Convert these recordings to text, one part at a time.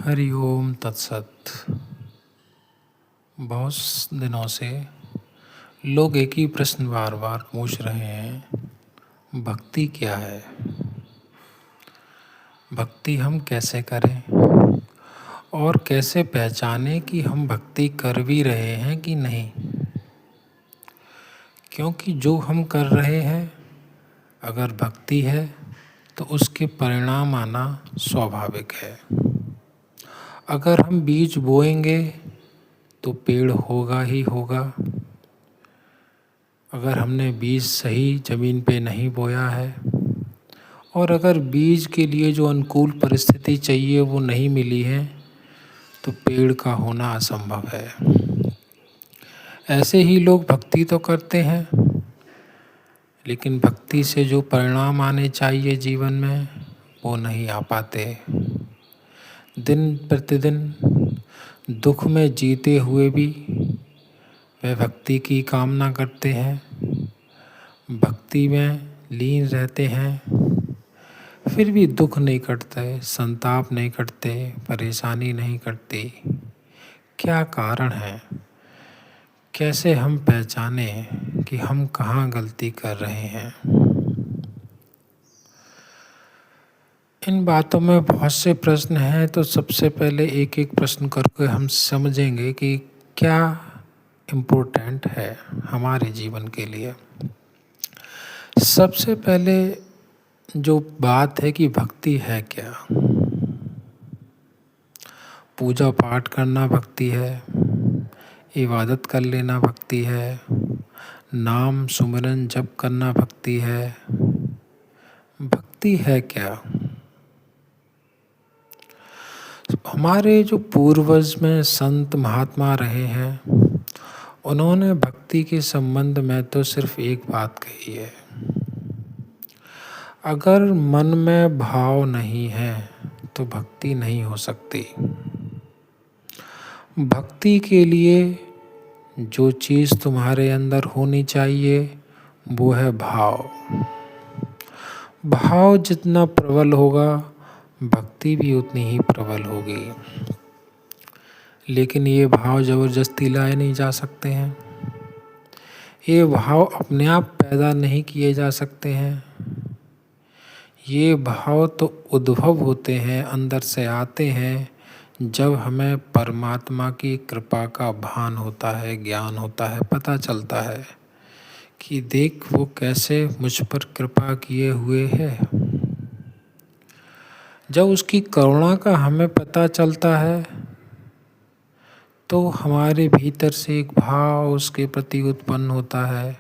हरि ओम तत्सत। बहुत दिनों से लोग एक ही प्रश्न बार बार पूछ रहे हैं, भक्ति क्या है? भक्ति हम कैसे करें और कैसे पहचानें कि हम भक्ति कर भी रहे हैं कि नहीं? क्योंकि जो हम कर रहे हैं अगर भक्ति है तो उसके परिणाम आना स्वाभाविक है। अगर हम बीज बोएंगे तो पेड़ होगा ही होगा। अगर हमने बीज सही ज़मीन पे नहीं बोया है और अगर बीज के लिए जो अनुकूल परिस्थिति चाहिए वो नहीं मिली है तो पेड़ का होना असंभव है। ऐसे ही लोग भक्ति तो करते हैं लेकिन भक्ति से जो परिणाम आने चाहिए जीवन में वो नहीं आ पाते। दिन प्रतिदिन दुख में जीते हुए भी वे भक्ति की कामना करते हैं, भक्ति में लीन रहते हैं, फिर भी दुख नहीं कटते, संताप नहीं कटते, परेशानी नहीं कटती। क्या कारण है? कैसे हम पहचाने कि हम कहाँ गलती कर रहे हैं? इन बातों में बहुत से प्रश्न हैं, तो सबसे पहले एक एक प्रश्न करके हम समझेंगे कि क्या इम्पोर्टेंट है हमारे जीवन के लिए। सबसे पहले जो बात है कि भक्ति है क्या? पूजा पाठ करना भक्ति है, इबादत कर लेना भक्ति है, नाम सुमिरन जप करना भक्ति है। भक्ति है क्या? हमारे जो पूर्वज में संत महात्मा रहे हैं उन्होंने भक्ति के संबंध में तो सिर्फ एक बात कही है, अगर मन में भाव नहीं है तो भक्ति नहीं हो सकती। भक्ति के लिए जो चीज़ तुम्हारे अंदर होनी चाहिए वो है भाव। भाव जितना प्रबल होगा भक्ति भी उतनी ही प्रबल होगी। लेकिन ये भाव ज़बरदस्ती लाए नहीं जा सकते हैं, ये भाव अपने आप पैदा नहीं किए जा सकते हैं। ये भाव तो उद्भव होते हैं, अंदर से आते हैं जब हमें परमात्मा की कृपा का भान होता है, ज्ञान होता है, पता चलता है कि देख वो कैसे मुझ पर कृपा किए हुए है। जब उसकी करुणा का हमें पता चलता है तो हमारे भीतर से एक भाव उसके प्रति उत्पन्न होता है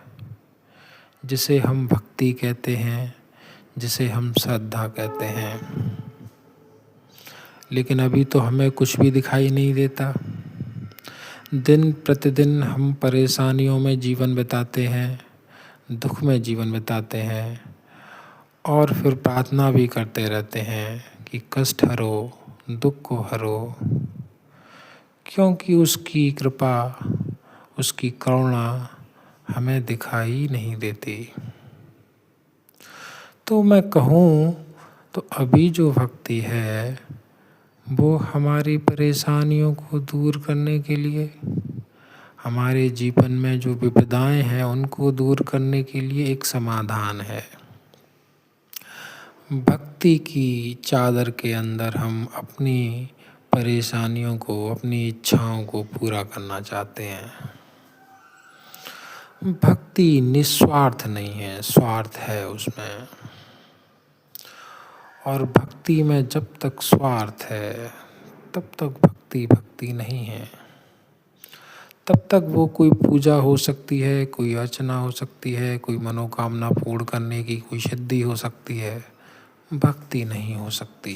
जिसे हम भक्ति कहते हैं, जिसे हम श्रद्धा कहते हैं। लेकिन अभी तो हमें कुछ भी दिखाई नहीं देता। दिन प्रतिदिन हम परेशानियों में जीवन बिताते हैं, दुख में जीवन बिताते हैं और फिर प्रार्थना भी करते रहते हैं कि कष्ट हरो, दुख को हरो, क्योंकि उसकी कृपा, उसकी करुणा हमें दिखाई नहीं देती। तो मैं कहूँ तो अभी जो भक्ति है वो हमारी परेशानियों को दूर करने के लिए, हमारे जीवन में जो विपदाएं हैं उनको दूर करने के लिए एक समाधान है। भक्ति की चादर के अंदर हम अपनी परेशानियों को, अपनी इच्छाओं को पूरा करना चाहते हैं। भक्ति निस्वार्थ नहीं है, स्वार्थ है उसमें। और भक्ति में जब तक स्वार्थ है तब तक भक्ति भक्ति नहीं है। तब तक वो कोई पूजा हो सकती है, कोई अर्चना हो सकती है, कोई मनोकामना पूर्ण करने की कोई सिद्धि हो सकती है, भक्ति नहीं हो सकती।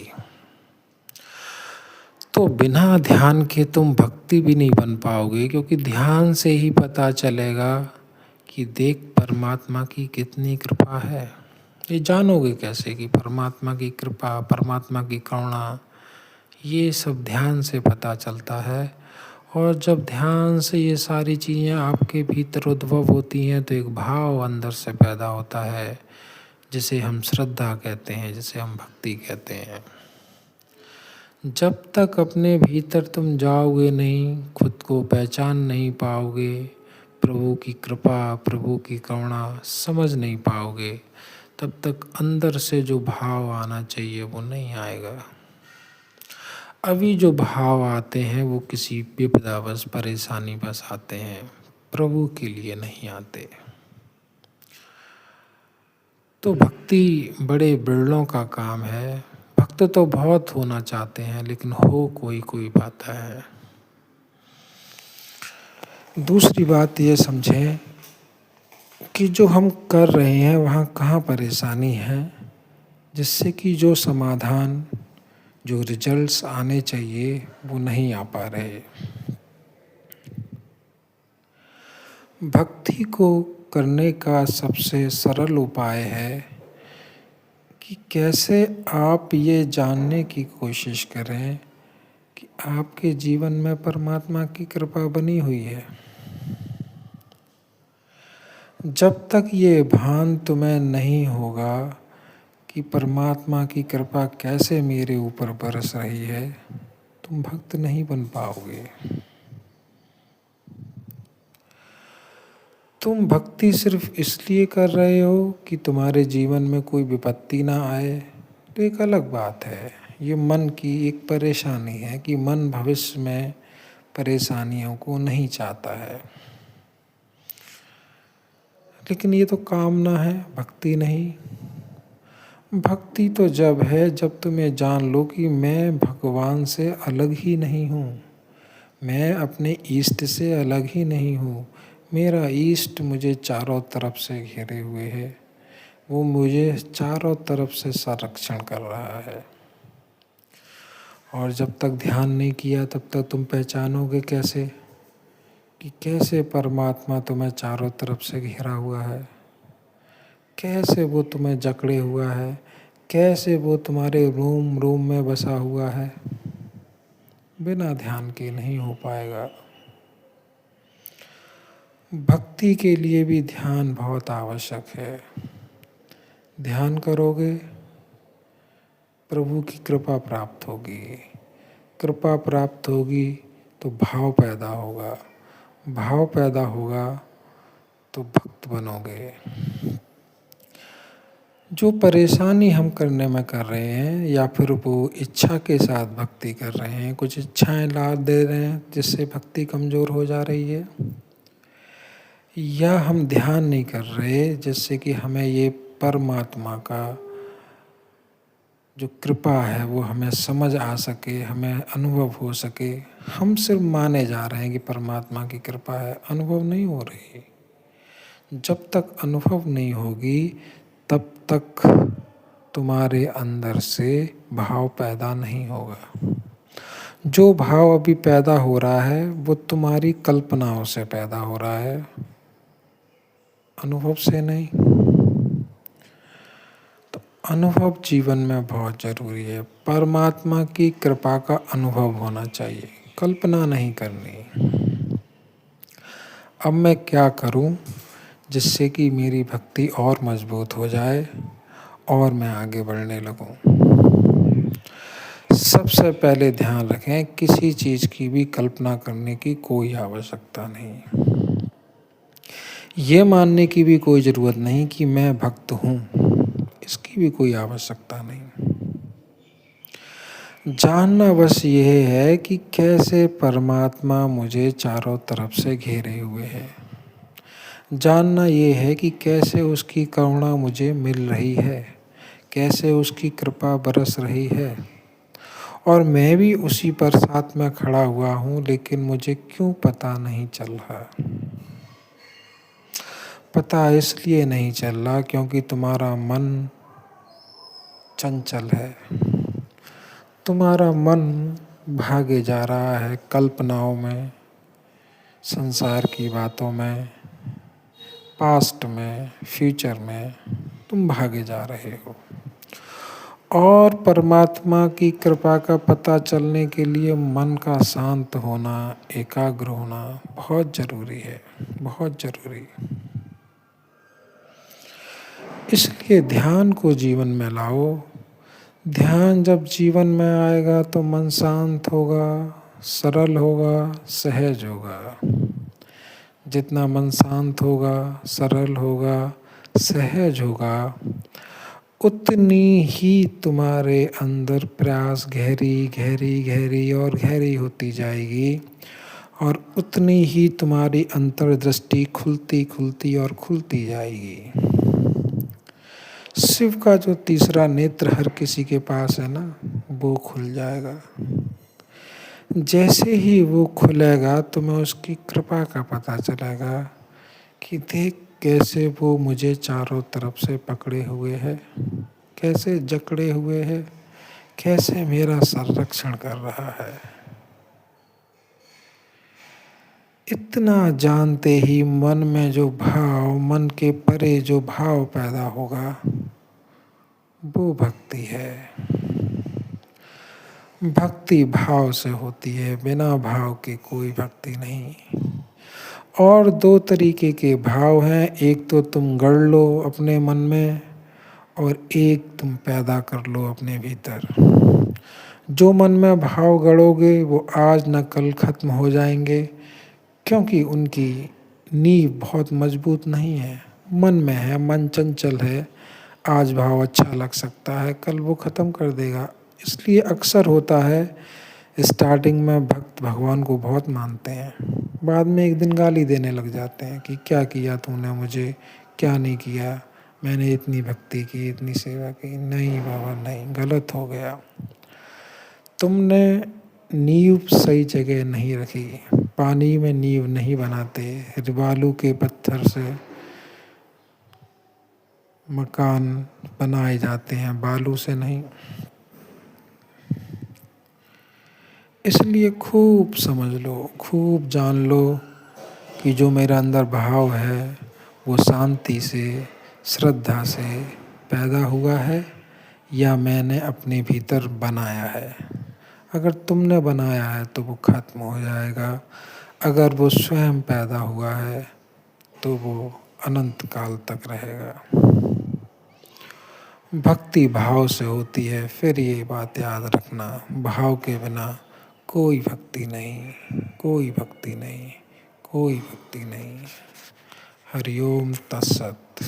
तो बिना ध्यान के तुम भक्ति भी नहीं बन पाओगे, क्योंकि ध्यान से ही पता चलेगा कि देख परमात्मा की कितनी कृपा है। ये जानोगे कैसे कि परमात्मा की कृपा, परमात्मा की करुणा, ये सब ध्यान से पता चलता है। और जब ध्यान से ये सारी चीज़ें आपके भीतर उद्भव होती हैं तो एक भाव अंदर से पैदा होता है जिसे हम श्रद्धा कहते हैं, जिसे हम भक्ति कहते हैं। जब तक अपने भीतर तुम जाओगे नहीं, खुद को पहचान नहीं पाओगे, प्रभु की कृपा, प्रभु की करुणा समझ नहीं पाओगे, तब तक अंदर से जो भाव आना चाहिए वो नहीं आएगा। अभी जो भाव आते हैं वो किसी विपदावश, परेशानी बस आते हैं, प्रभु के लिए नहीं आते। तो भक्ति बड़े बिरलों का काम है। भक्त तो बहुत होना चाहते हैं, लेकिन हो कोई कोई पाता है। दूसरी बात ये समझें कि जो हम कर रहे हैं वहाँ कहाँ परेशानी है, जिससे कि जो समाधान, जो रिजल्ट्स आने चाहिए वो नहीं आ पा रहे। भक्ति को करने का सबसे सरल उपाय है कि कैसे आप ये जानने की कोशिश करें कि आपके जीवन में परमात्मा की कृपा बनी हुई है। जब तक ये भान तुम्हें नहीं होगा कि परमात्मा की कृपा कैसे मेरे ऊपर बरस रही है, तुम भक्त नहीं बन पाओगे। तुम भक्ति सिर्फ इसलिए कर रहे हो कि तुम्हारे जीवन में कोई विपत्ति ना आए, तो एक अलग बात है। ये मन की एक परेशानी है कि मन भविष्य में परेशानियों को नहीं चाहता है। लेकिन ये तो कामना है, भक्ति नहीं। भक्ति तो जब है जब तुम ये जान लो कि मैं भगवान से अलग ही नहीं हूँ, मैं अपने ईष्ट से अलग ही नहीं हूँ। मेरा ईष्ट मुझे चारों तरफ से घेरे हुए है, वो मुझे चारों तरफ से संरक्षण कर रहा है। और जब तक ध्यान नहीं किया तब तक तुम पहचानोगे कैसे कि कैसे परमात्मा तुम्हें चारों तरफ से घेरा हुआ है, कैसे वो तुम्हें जकड़े हुआ है, कैसे वो तुम्हारे रोम रोम में बसा हुआ है। बिना ध्यान के नहीं हो पाएगा। भक्ति के लिए भी ध्यान बहुत आवश्यक है। ध्यान करोगे, प्रभु की कृपा प्राप्त होगी। कृपा प्राप्त होगी तो भाव पैदा होगा, भाव पैदा होगा तो भक्त बनोगे। जो परेशानी हम करने में कर रहे हैं, या फिर वो इच्छा के साथ भक्ति कर रहे हैं, कुछ इच्छाएं लाद दे रहे हैं जिससे भक्ति कमज़ोर हो जा रही है, या हम ध्यान नहीं कर रहे जिससे कि हमें ये परमात्मा का जो कृपा है वो हमें समझ आ सके, हमें अनुभव हो सके। हम सिर्फ माने जा रहे हैं कि परमात्मा की कृपा है, अनुभव नहीं हो रही। जब तक अनुभव नहीं होगी तब तक तुम्हारे अंदर से भाव पैदा नहीं होगा। जो भाव अभी पैदा हो रहा है वो तुम्हारी कल्पनाओं से पैदा हो रहा है, अनुभव से नहीं। तो अनुभव जीवन में बहुत जरूरी है। परमात्मा की कृपा का अनुभव होना चाहिए, कल्पना नहीं करनी। अब मैं क्या करूं जिससे कि मेरी भक्ति और मजबूत हो जाए और मैं आगे बढ़ने लगूं। सबसे पहले ध्यान रखें, किसी चीज़ की भी कल्पना करने की कोई आवश्यकता नहीं। ये मानने की भी कोई ज़रूरत नहीं कि मैं भक्त हूँ, इसकी भी कोई आवश्यकता नहीं। जानना बस ये है कि कैसे परमात्मा मुझे चारों तरफ से घेरे हुए है। जानना ये है कि कैसे उसकी करुणा मुझे मिल रही है, कैसे उसकी कृपा बरस रही है, और मैं भी उसी पर साथ में खड़ा हुआ हूँ, लेकिन मुझे क्यों पता नहीं चल रहा। पता इसलिए नहीं चल रहा क्योंकि तुम्हारा मन चंचल है, तुम्हारा मन भागे जा रहा है कल्पनाओं में, संसार की बातों में, पास्ट में, फ्यूचर में तुम भागे जा रहे हो। और परमात्मा की कृपा का पता चलने के लिए मन का शांत होना, एकाग्र होना बहुत जरूरी है, बहुत जरूरी। इसलिए ध्यान को जीवन में लाओ। ध्यान जब जीवन में आएगा तो मन शांत होगा, सरल होगा, सहज होगा। जितना मन शांत होगा, सरल होगा, सहज होगा, उतनी ही तुम्हारे अंदर प्यास गहरी गहरी गहरी और गहरी होती जाएगी, और उतनी ही तुम्हारी अंतर्दृष्टि खुलती खुलती और खुलती जाएगी। शिव का जो तीसरा नेत्र हर किसी के पास है ना, वो खुल जाएगा। जैसे ही वो खुलेगा तुम्हें उसकी कृपा का पता चलेगा कि देख कैसे वो मुझे चारों तरफ से पकड़े हुए है, कैसे जकड़े हुए है, कैसे मेरा संरक्षण कर रहा है। इतना जानते ही मन में जो भाव, मन के परे जो भाव पैदा होगा, वो भक्ति है। भक्ति भाव से होती है, बिना भाव के कोई भक्ति नहीं। और दो तरीके के भाव हैं, एक तो तुम गढ़ लो अपने मन में, और एक तुम पैदा कर लो अपने भीतर। जो मन में भाव गढ़ोगे वो आज न कल खत्म हो जाएंगे, क्योंकि उनकी नींव बहुत मजबूत नहीं है। मन में है, मन चंचल है, आज भाव अच्छा लग सकता है, कल वो ख़त्म कर देगा। इसलिए अक्सर होता है स्टार्टिंग में भक्त भगवान को बहुत मानते हैं, बाद में एक दिन गाली देने लग जाते हैं कि क्या किया तूने मुझे, क्या नहीं किया, मैंने इतनी भक्ति की, इतनी सेवा की। नहीं बाबा नहीं, गलत हो गया, तुमने नींव सही जगह नहीं रखी। पानी में नींव नहीं बनाते, बालू के पत्थर से मकान बनाए जाते हैं, बालू से नहीं। इसलिए खूब समझ लो, खूब जान लो कि जो मेरा अंदर भाव है वो शांति से, श्रद्धा से पैदा हुआ है, या मैंने अपने भीतर बनाया है। अगर तुमने बनाया है तो वो खत्म हो जाएगा, अगर वो स्वयं पैदा हुआ है तो वो अनंत काल तक रहेगा। भक्ति भाव से होती है, फिर ये बात याद रखना, भाव के बिना कोई भक्ति नहीं, कोई भक्ति नहीं, कोई भक्ति नहीं। हरिओम तत्सत।